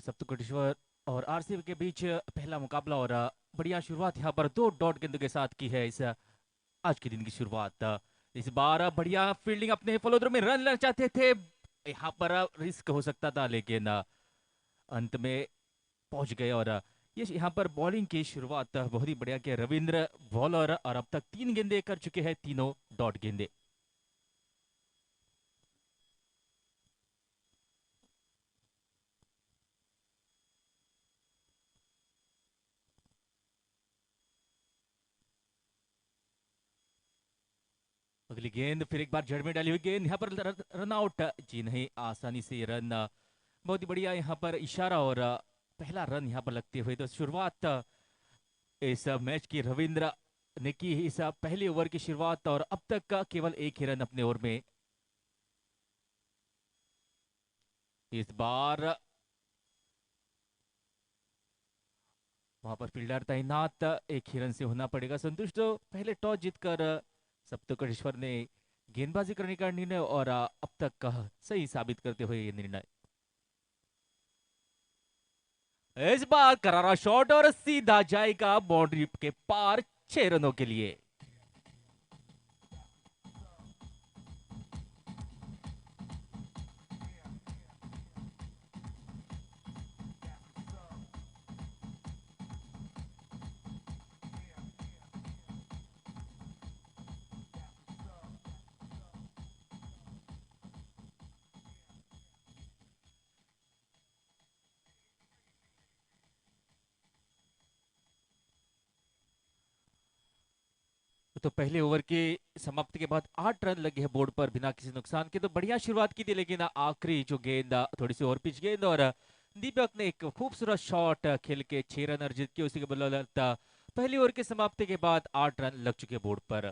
सप्तकोटेश्वर और आरसीबी के बीच पहला मुकाबला और बढ़िया शुरुआत यहाँ पर 2 डॉट गेंदों के साथ की है इस आज के दिन की शुरुआत। इस बार बढ़िया फील्डिंग अपने फलोद्रो में रन लेना चाहते थे, यहाँ पर रिस्क हो सकता था लेकिन अंत में पहुंच गए और ये यहाँ पर बॉलिंग की शुरुआत बहुत ही बढ़िया किया रविंद्र बॉलर और अब तक 3 गेंदे कर चुके हैं, तीनों डॉट गेंदे। अगली गेंद फिर एक बार जड़ में डाली हुई गेंद, यहाँ पर रन आउट, जी नहीं, आसानी से रन, बहुत ही बढ़िया यहाँ पर इशारा और पहला रन यहाँ पर लगते हुए तो शुरुआत इस मैच की रविंद्र ने की इस पहले ओवर की शुरुआत और अब तक का केवल एक ही रन अपने ओवर में। इस बार वहां पर फील्डर तैनात, एक ही रन से होना पड़ेगा संतुष्ट। तो पहले टॉस जीतकर सप्तकोटेश्वर ने गेंदबाजी करने का निर्णय और अब तक का सही साबित करते हुए ये निर्णय। इस बार करारा शॉट और सीधा जाएगा बाउंड्री के पार 6 रनों के लिए। तो पहले ओवर के समाप्ति के बाद 8 रन लगे हैं बोर्ड पर बिना किसी नुकसान के, तो बढ़िया शुरुआत की थी लेकिन आखिरी जो गेंद थोड़ी सी ओवर पिच गेंद और दीपक ने एक खूबसूरत शॉट खेल के 6 रन अर्जित किए। उसी के बदौलत पहली ओवर के समाप्ति के बाद 8 रन लग चुके बोर्ड पर।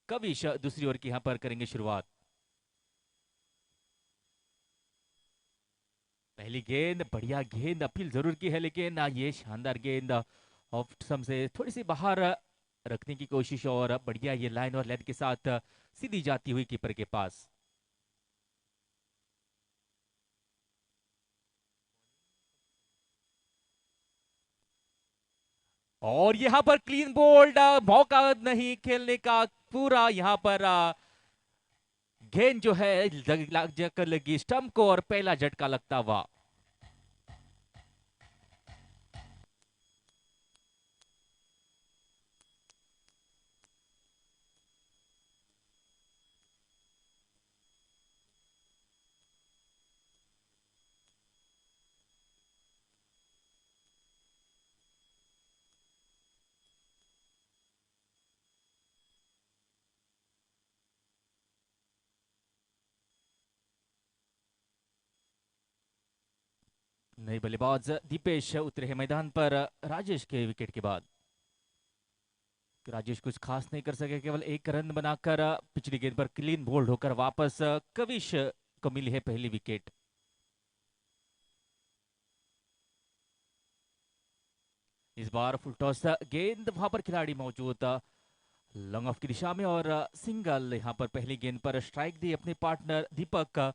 कविश दूसरी ओवर की यहाँ पर करेंगे शुरुआत। पहली गेंद बढ़िया गेंद अपील जरूर की है लेकिन ये शानदार गेंद ऑफ स्टंप से थोड़ी सी बाहर रखने की कोशिश और बढ़िया ये लाइन और लेंथ के साथ सीधी जाती हुई कीपर के पास। और यहाँ पर क्लीन बोल्ड, मौका नहीं खेलने का पूरा, यहाँ पर गेंद जो है जाकर लगी स्टंप को और पहला झटका लगता हुआ। नई बल्लेबाज दीपेश उतरे हैं मैदान पर राजेश के विकेट के बाद। राजेश कुछ खास नहीं कर सके, केवल एक रन बनाकर पिछली गेंद पर क्लीन बोल्ड होकर वापस कविश को मिली है पहली विकेट। इस बार फुल टॉस गेंद, वहां पर खिलाड़ी मौजूद लॉन्ग ऑफ की दिशा में और सिंगल, यहां पर पहली गेंद पर स्ट्राइक दी अपने पार्टनर दीपक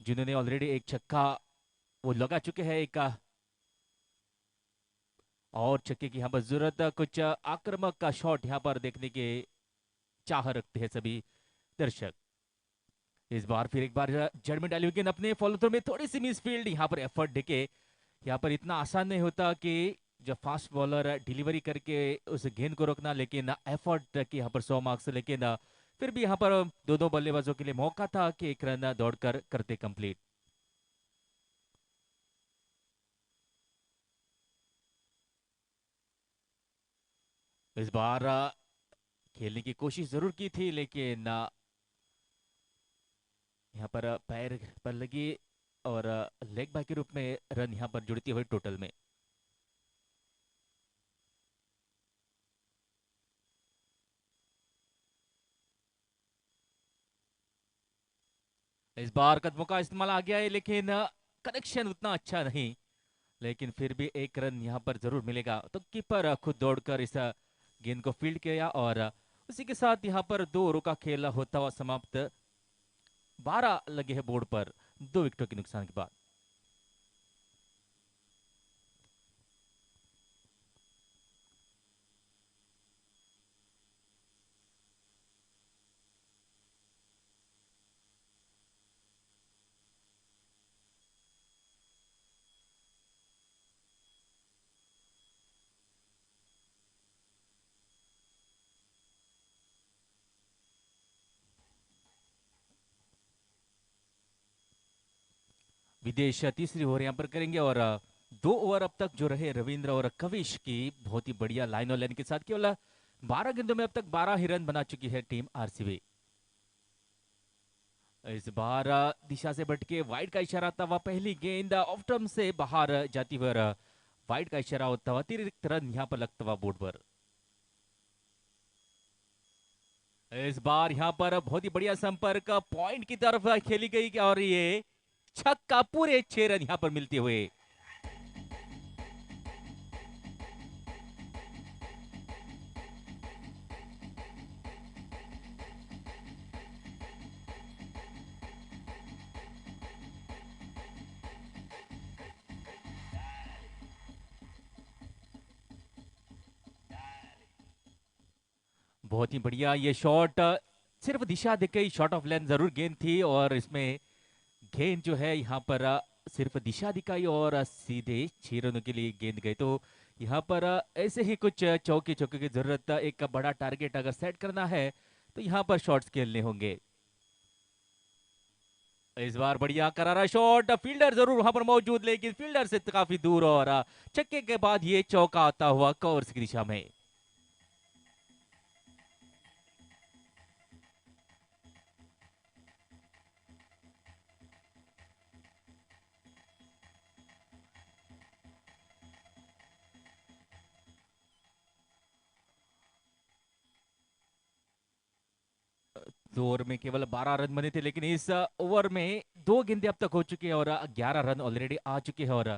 जिन्होंने ऑलरेडी एक छक्का वो लगा चुके हैं एक और छक्के की यहाँ पर जरूरत, कुछ आक्रामक का शॉट यहाँ पर देखने के चाह रखते हैं सभी दर्शक। इस बार फिर एक बार जड़ में डाली हुई गेंद अपने फॉलो थ्रो में थोड़ी सी मिस फील्ड, यहाँ पर एफर्ट देखे, यहाँ पर इतना आसान नहीं होता कि जब फास्ट बॉलर डिलीवरी करके उस गेंद को रोकना, लेकिन एफर्ट की यहाँ पर 100 मार्क्स, लेकिन फिर भी यहाँ पर दोनों बल्लेबाजों के लिए मौका था कि एक रन दौड़कर करते कंप्लीट। इस बार खेलने की कोशिश जरूर की थी लेकिन यहाँ पर पैर पर लगी और लेग बाय के रूप में रन यहाँ पर जुड़ती हुई टोटल में। इस बार कदमों का इस्तेमाल आ गया है लेकिन कनेक्शन उतना अच्छा नहीं, लेकिन फिर भी एक रन यहाँ पर जरूर मिलेगा। तो कीपर खुद दौड़कर इस गेंद को फील्ड किया और उसी के साथ यहाँ पर 2 ओवरों का खेल होता हुआ समाप्त। 12 लगे हैं बोर्ड पर, 2 विकेटों के नुकसान के बाद। विदेश तीसरी ओवर यहाँ पर करेंगे और 2 ओवर अब तक जो रहे रविंद्र और कविश की बहुत ही बढ़िया लाइन और लाइन के साथ, केवल 12 गेंदों में अब तक 12 ही रन बना चुकी है टीम आरसीबी। इस बार दिशा से भटके वाइड का इशारा था, वह पहली गेंद ऑफ टर्म से बाहर जाती हुई वाइड का इशारा होता हुआ अतिरिक्त रन यहाँ पर लगता हुआ बोर्ड पर। इस बार यहाँ पर बहुत ही बढ़िया संपर्क पॉइंट की तरफ खेली गई और ये छक्का, पूरे 6 रन यहाँ पर मिलते हुए। बहुत ही बढ़िया ये शॉट, सिर्फ दिशा देख के शॉट ऑफ लेंथ जरूर गेंद थी और इसमें गेंद जो है यहाँ पर सिर्फ दिशा दिखाई और सीधे 6 रनों के लिए गेंद गए। तो यहाँ पर ऐसे ही कुछ चौके चौके की जरूरत, एक बड़ा टारगेट अगर सेट करना है तो यहाँ पर शॉट्स खेलने होंगे। इस बार बढ़िया करारा शॉट, फील्डर जरूर वहां पर मौजूद लेकिन फील्डर से काफी दूर और छक्के के बाद ये चौका आता हुआ कवर्स की दिशा में। दो ओवर में केवल 12 रन बने थे लेकिन इस ओवर में 2 गेंदें अब तक हो चुकी है और 11 रन ऑलरेडी आ चुके हैं। और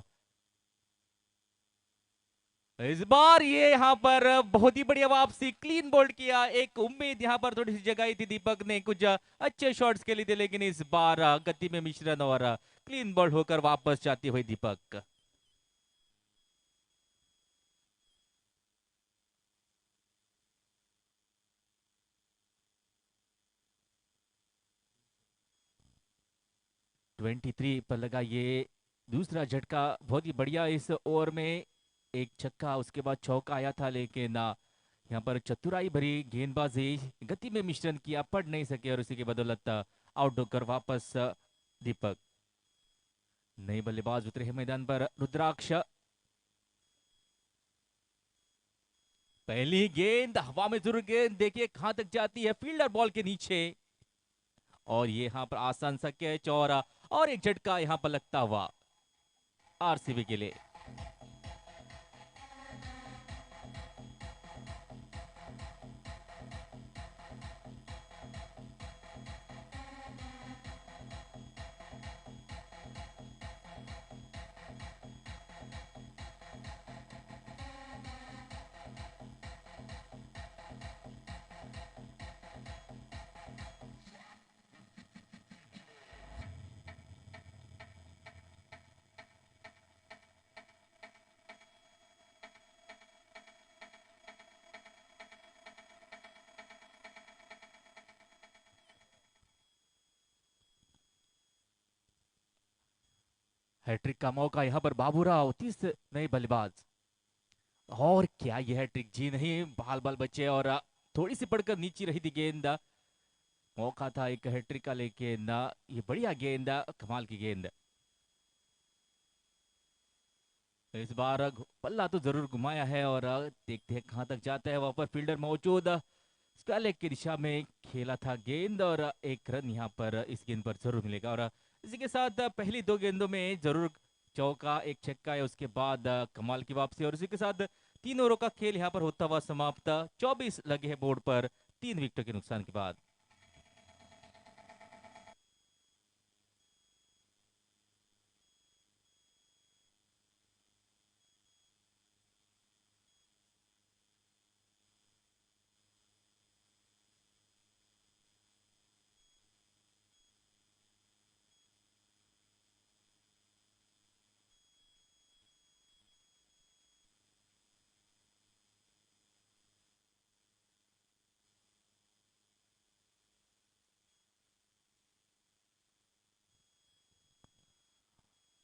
इस बार ये यहाँ पर बहुत ही बढ़िया वापसी, क्लीन बोल्ड किया। एक उम्मीद यहाँ पर थोड़ी सी जगाई थी दीपक ने, कुछ अच्छे शॉट्स के लिए थे लेकिन इस बार गति में मिश्रण और क्लीन बोल्ड होकर वापस जाती हुई दीपक। 23 पर लगा ये दूसरा झटका, बहुत ही बढ़िया। इस ओवर में एक छक्का, उसके बाद चौका आया था लेकिन यहाँ पर चतुराई भरी गेंदबाजी, गति में मिश्रण किया, पढ़ नहीं सके और उसी की बदौलत आउट होकर वापस दीपक। नए बल्लेबाज उतरे हैं मैदान पर, रुद्राक्ष। पहली गेंद हवा में जरूर, गेंद देखिए कहां तक जाती है, फील्डर बॉल के नीचे और ये यहाँ पर आसान सा कैच और एक झटका यहाँ पर लगता हुआ आरसीबी के लिए। हैट्रिक का मौका यहाँ पर बाबूराव, 30 नए बल्लेबाज। और क्या यह हैट्रिक? जी नहीं, बाल बाल बचे और थोड़ी सी पड़कर नीचे रही थी गेंद। मौका था एक हैट्रिक का लेकिन ये बढ़िया गेंद, कमाल की गेंद। इस बार पल्ला तो जरूर घुमाया है और देखते हैं कहां तक जाता है। वहां पर फील्डर मौजूद, स्क्वायर लेग की दिशा में खेला था गेंद और एक रन यहाँ पर इस गेंद पर जरूर मिलेगा। और इसी के साथ पहली 2 गेंदों में जरूर चौका, एक छक्का है, उसके बाद कमाल की वापसी और इसी के साथ 3 ओवरों का खेल यहाँ पर होता हुआ समाप्त। 24 लगे हैं बोर्ड पर 3 विकेटों के नुकसान के बाद।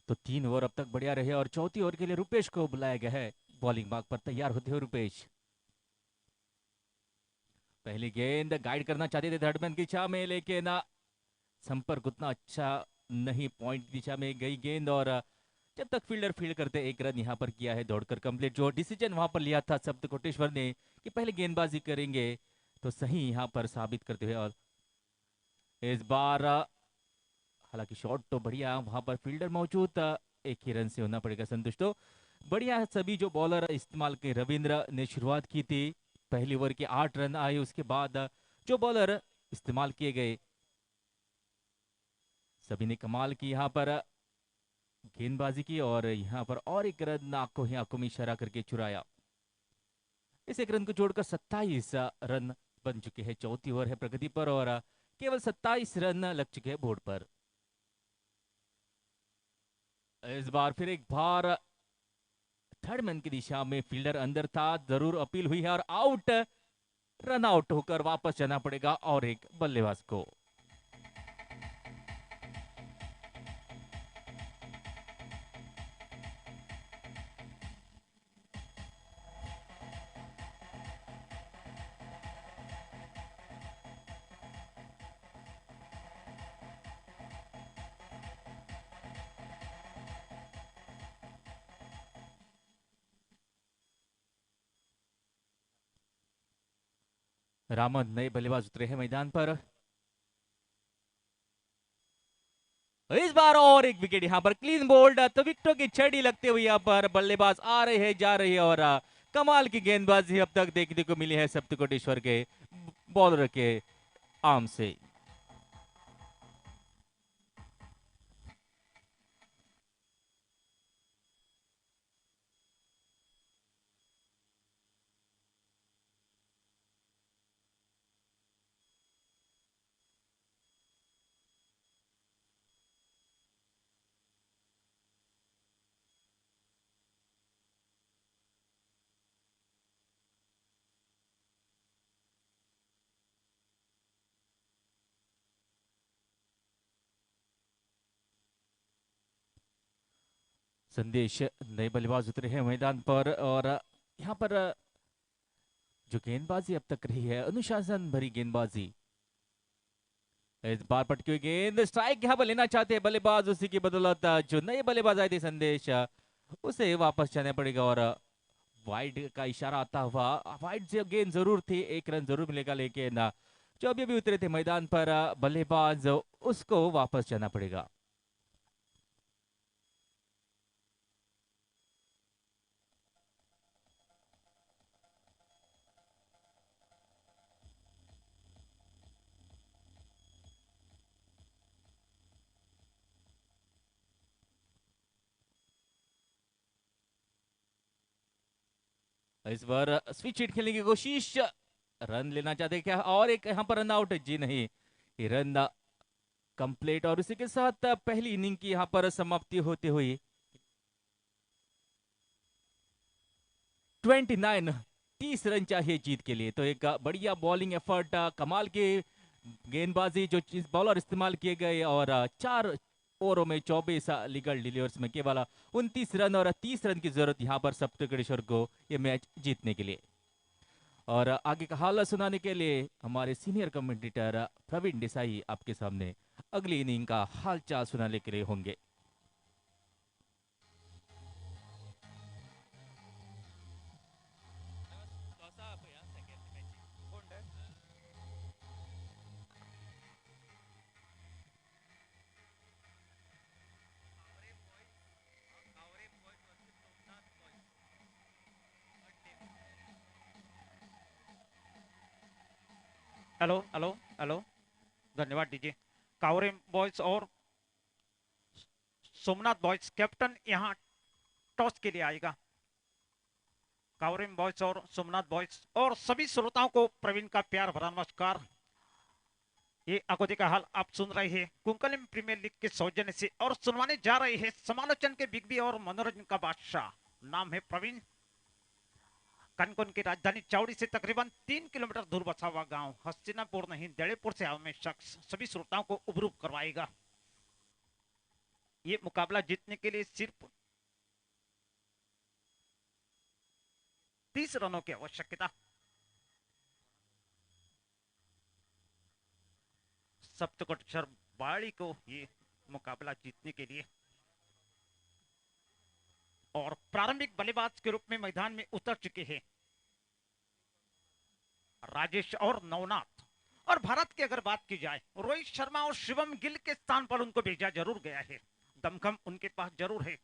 तो 3 ओवर अब तक बढ़िया रहे और चौथी ओवर के लिए रुपेश को बुलाया गया है। बॉलिंग मार्ग पर तैयार होते हुए रुपेश। पहली गेंद गाइड करना चाहते थे थर्डमैन की दिशा में, लेकिन संपर्क उतना अच्छा नहीं, पॉइंट दिशा में गई गेंद और जब तक फील्डर फील्ड करते 1 रन यहाँ पर किया है दौड़कर कंप्लीट। जो डिसीजन वहां पर लिया था सप्त कोटेश्वर ने कि पहले गेंदबाजी करेंगे तो सही यहाँ पर साबित करते हुए। और इस बार हालांकि शॉट तो बढ़िया, वहां पर फील्डर मौजूद था, 1 ही रन से होना पड़ेगा संतुष्ट। तो बढ़िया सभी जो बॉलर इस्तेमाल के, रविंद्र ने शुरुआत की थी, पहली ओवर के 8 रन आए, उसके बाद जो बॉलर इस्तेमाल किए गए सभी ने कमाल की यहाँ पर गेंदबाजी की और यहाँ पर और 1 रन आंखों में इशारा करके चुराया। इस 1 रन को जोड़कर 27 रन बन चुके हैं। चौथी ओवर है प्रगति पर और केवल 27 रन लग चुके हैं बोर्ड पर। इस बार फिर एक बार थर्ड मैन की दिशा में फील्डर अंदर था, जरूर अपील हुई है और आउट, रन आउट होकर वापस जाना पड़ेगा और एक बल्लेबाज को। रामन नए बल्लेबाज उतरे हैं मैदान पर। इस बार और एक विकेट यहाँ पर क्लीन बोल्ड, तो विकेटों की छड़ी लगते हुए यहाँ पर बल्लेबाज आ रहे हैं जा रहे हैं और कमाल की गेंदबाजी अब तक देखने को मिली है सप्तकोटेश्वर के बॉलर के आर्म से। संदेश नए बल्लेबाज उतरे हैं मैदान पर और यहाँ पर जो गेंदबाजी अब तक रही है अनुशासन भरी गेंदबाजी। इस बार पटकी हुई गेंद, स्ट्राइक यहाँ पर लेना चाहते हैं बल्लेबाज, उसी की बदौलत जो नए बल्लेबाज आए थे संदेश, उसे वापस जाना पड़ेगा और वाइड का इशारा आता हुआ, वाइड जो गेंद जरूर थी, 1 रन जरूर मिलेगा, लेकिन जो अभी अभी उतरे थे मैदान पर बल्लेबाज, उसको वापस जाना पड़ेगा। इस बार स्विच हिट खेलने की कोशिश, रन लेना चाहते क्या और एक यहाँ पर रन आउट, जी नहीं, ये रन कंप्लीट और उसी के साथ पहली इनिंग की यहाँ पर समाप्ति होती हुई 29, 30 रन चाहिए जीत के लिए। तो एक बढ़िया बॉलिंग एफर्ट, कमाल के गेंदबाजी जो बॉलर इस्तेमाल किए गए और 4 ओवरों में 24 लीगल डिलीवर्स में केवल 29 रन और 30 रन की जरूरत यहाँ पर सप्तकेश्वर को ये मैच जीतने के लिए। और आगे का हाल सुनाने के लिए हमारे सीनियर कमेंटेटर प्रवीण देसाई आपके सामने अगली इनिंग का हाल चाल सुनाने के लिए होंगे। हेलो हेलो हेलो, धन्यवाद दीजिए। कावरे बॉयज और सोमनाथ बॉयज, कैप्टन यहाँ टॉस के लिए आएगा। कावरे बॉयज और सोमनाथ बॉयज और सभी श्रोताओं को प्रवीण का प्यार भरा नमस्कार। ये अगोदी का हाल आप सुन रहे हैं कुंकलिम प्रीमियर लीग के सौजन्य से और सुनवाने जा रहे हैं समालोचन के बिग बी और मनोरंजन का बादशाह। नाम है प्रवीण। कनकौन की राजधानी चावड़ी से तकरीबन 3 किलोमीटर दूर बसा हुआ गांव हस्तिनापुर नहीं दड़ेपुर से आया में शख्स सभी श्रोताओं को उपरूप करवाएगा। ये मुकाबला जीतने के लिए सिर्फ 30 रनों की आवश्यकता। सप्तकोटेश्वर बाड़ी को ये मुकाबला जीतने के लिए, और प्रारंभिक बल्लेबाज के रूप में मैदान में उतर चुके हैं राजेश और नवनाथ। और भारत की अगर बात की जाए, रोहित शर्मा और शिवम गिल के स्थान पर उनको भेजा जरूर गया है, दमखम उनके पास जरूर है।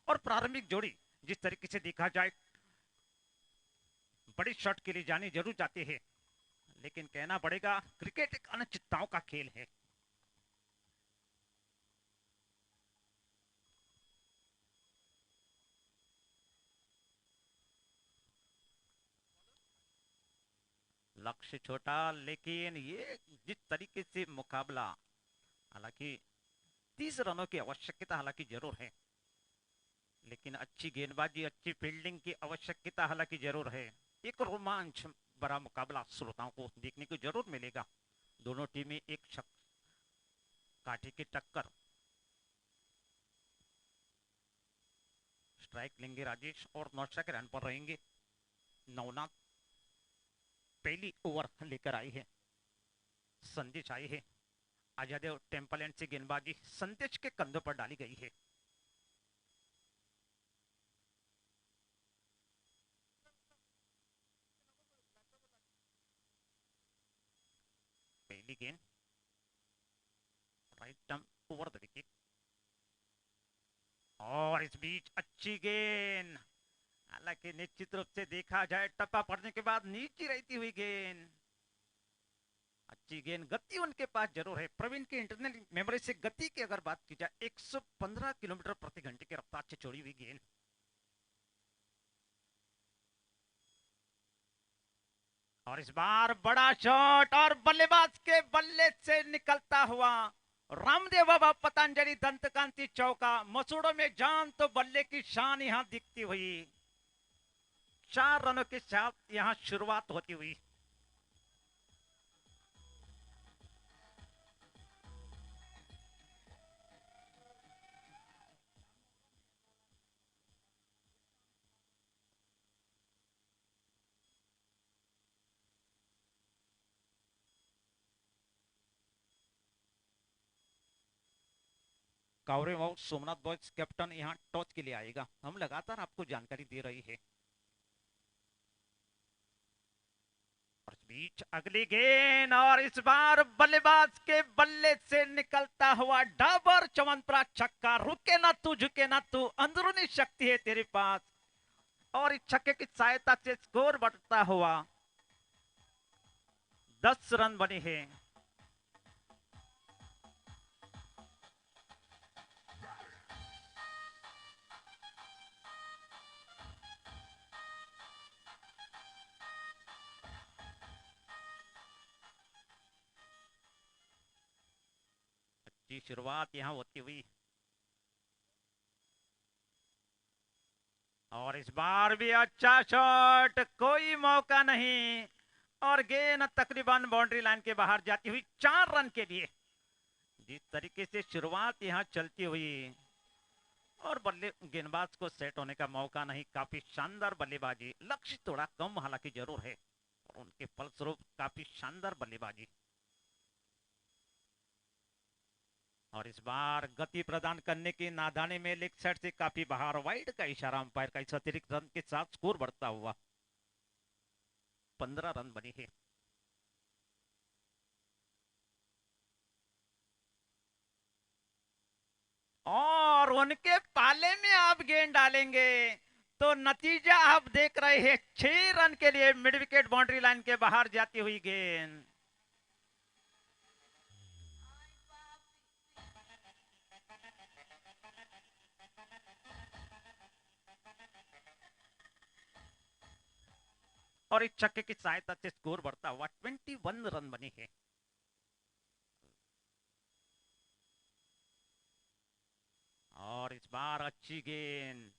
और प्रारंभिक जोड़ी जिस तरीके से देखा जाए बड़ी शॉट के लिए जाने जरूर जाते हैं, लेकिन कहना पड़ेगा क्रिकेट एक अनिश्चितताओं का खेल है। लक्ष्य छोटा, लेकिन ये जिस तरीके से मुकाबला, हालांकि 30 रनों की आवश्यकता हालांकि जरूर है, लेकिन अच्छी गेंदबाजी अच्छी फील्डिंग की आवश्यकता हालांकि जरूर है। एक रोमांच भरा मुकाबला श्रोताओं को देखने को जरूर मिलेगा। दोनों टीमें एक शख्स काठी की टक्कर। स्ट्राइक लेंगे राजेश और नौशा के रन पर रहेंगे नवनाथ। पहली ओवर लेकर आई है, संदेश आई है आजादेव टेम्पलैंड से गेंदबाजी संदेश के कंधों पर डाली गई है। पहली गेंद right term over the wicket, और इस बीच अच्छी गेंद, हालांकि निश्चित रूप से देखा जाए टप्पा पड़ने के बाद नीचे रहती हुई गेंद। अच्छी गेंद, गति उनके पास जरूर है। प्रवीण के इंटरनल मेमोरी से गति की अगर बात की जाए 115 किलोमीटर प्रति घंटे की रफ्तार से छोड़ी हुई गेंद। और इस बार बड़ा शॉट और बल्लेबाज के बल्ले से निकलता हुआ रामदेव बाबा पतंजलि दंतकांति चौका। मसूड़ों में जान तो बल्ले की शान यहां दिखती हुई। 4 रनों के साथ यहां शुरुआत होती हुई। कावरे और सोमनाथ बॉयज कैप्टन यहां टॉस के लिए आएगा। हम लगातार आपको जानकारी दे रही है। और इस बीच अगली गेंद, और इस बार बल्लेबाज के बल्ले से निकलता हुआ डाबर चवनप्राश छक्का। रुके ना तू, झुके ना तू, अंदरूनी शक्ति है तेरे पास। और इस छक्के की सहायता से स्कोर बढ़ता हुआ 10 रन बने हैं। अच्छी शुरुआत यहां होती हुई, और इस बार भी अच्छा शॉट, कोई मौका नहीं, और गेंद तकरीबन बाउंड्री लाइन के बाहर जाती हुई 4 रन के लिए। जिस तरीके से शुरुआत यहां चलती हुई, और बल्ले गेंदबाज को सेट होने का मौका नहीं। काफी शानदार बल्लेबाजी, लक्ष्य थोड़ा कम हालांकि जरूर है, और उनके फलस्वरूप काफी शानदार बल्लेबाजी। और इस बार गति प्रदान करने की नादानी में लेग साइड से काफी बाहर, वाइड का इशारा अंपायर का। इस अतिरिक्त रन के साथ स्कोर बढ़ता हुआ 15 रन बने हैं। और उनके पाले में आप गेंद डालेंगे तो नतीजा आप देख रहे हैं, 6 रन के लिए मिड विकेट बाउंड्री लाइन के बाहर जाती हुई गेंद। और इस छक्के की सहायता से स्कोर बढ़ता हुआ 21 रन बने हैं। और इस बार अच्छी गेंद,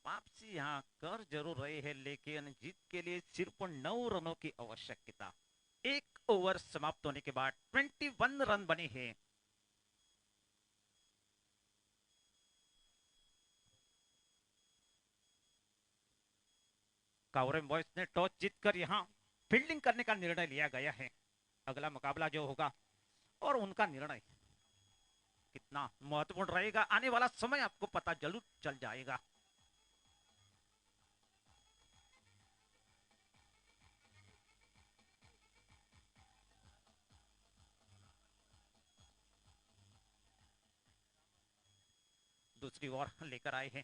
वापसी यहां कर जरूर रहे हैं, लेकिन जीत के लिए सिर्फ 9 रनों की आवश्यकता। एक ओवर समाप्त होने के बाद 21 रन बने हैं। कावरेम बॉयज ने टॉस जीतकर यहाँ फील्डिंग करने का निर्णय लिया गया है। अगला मुकाबला जो होगा और उनका निर्णय कितना महत्वपूर्ण रहेगा, आने वाला समय आपको पता जरूर चल जाएगा। दूसरी ओर लेकर आए हैं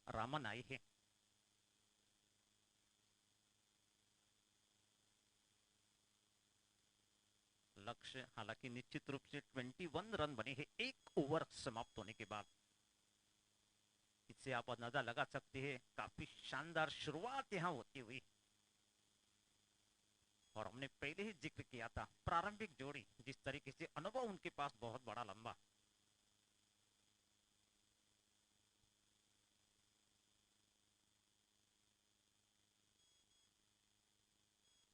रामन आए हैं। लक्ष्य हालांकि निश्चित रूप से 21 रन बने हैं एक ओवर समाप्त होने के बाद। इससे आप अंदाजा लगा सकते हैं काफी शानदार शुरुआत यहां होती हुई। और हमने पहले ही जिक्र किया था प्रारंभिक जोड़ी जिस तरीके से अनुभव उनके पास बहुत बड़ा लंबा।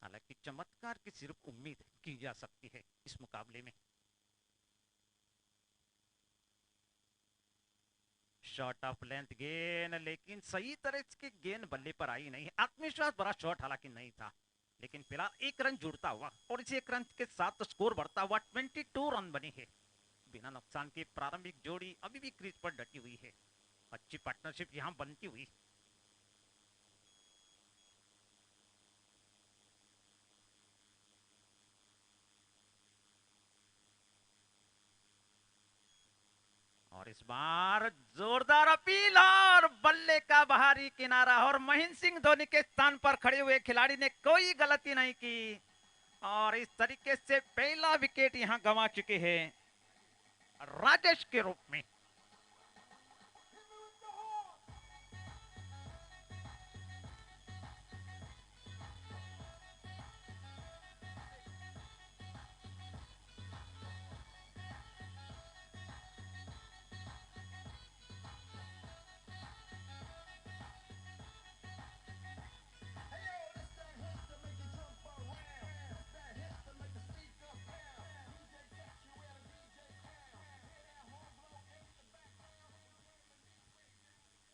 हालांकि चमत्कार की सिर्फ उम्मीद की जा सकती है इस मुकाबले में। शॉट ऑफ लेंथ गेंद, लेकिन सही तरह की गेंद बल्ले पर आई नहीं। आत्मविश्वास भरा शॉट हालांकि नहीं था, लेकिन फिलहाल एक रन जुड़ता हुआ और इसी एक रन के साथ स्कोर बढ़ता हुआ 22 रन बने हैं। बिना नुकसान के प्रारंभिक जोड़ी अभी भी क्रीज पर डटी हुई है। अच्छी पार्टनरशिप यहां बनती हुई। और इस बार जोरदार अपील और बल्ले का बाहरी किनारा, और महेंद्र सिंह धोनी के स्थान पर खड़े हुए खिलाड़ी ने कोई गलती नहीं की और इस तरीके से पहला विकेट यहां गंवा चुके हैं राजेश के रूप में।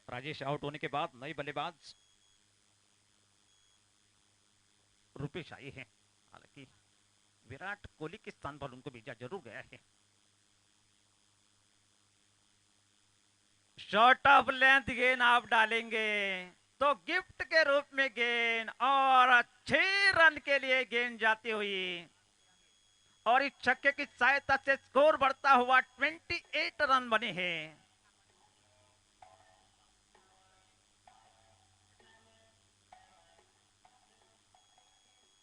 राजेश आउट होने के बाद नए बल्लेबाज रुपेश आए हैं। हालांकि विराट कोहली के स्थान पर उनको भेजा जरूर गया है। शॉर्ट ऑफ लेंथ गेंद आप डालेंगे तो गिफ्ट के रूप में गेंद, और 6 रन के लिए गेंद जाती हुई और इस छक्के की सहायता से स्कोर बढ़ता हुआ 28 रन बने हैं।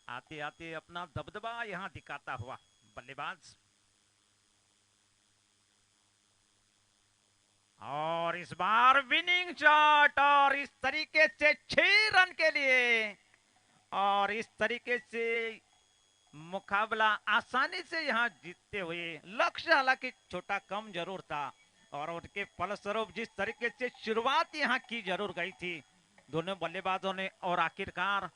आते आते अपना दबदबा यहां दिखाता हुआ बल्लेबाज, और इस बार विनिंग शॉट, और इस तरीके से 6 रन के लिए, और इस तरीके से मुकाबला आसानी से यहां जीतते हुए। लक्ष्य हालांकि छोटा कम जरूर था और उनके फलस्वरूप जिस तरीके से शुरुआत यहां की जरूर गई थी दोनों बल्लेबाजों ने, और आखिरकार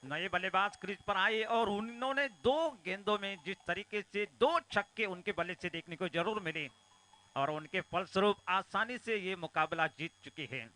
नए बल्लेबाज क्रीज पर आए और उन्होंने 2 गेंदों में जिस तरीके से 2 छक्के उनके बल्ले से देखने को जरूर मिले और उनके फलस्वरूप आसानी से ये मुकाबला जीत चुके हैं।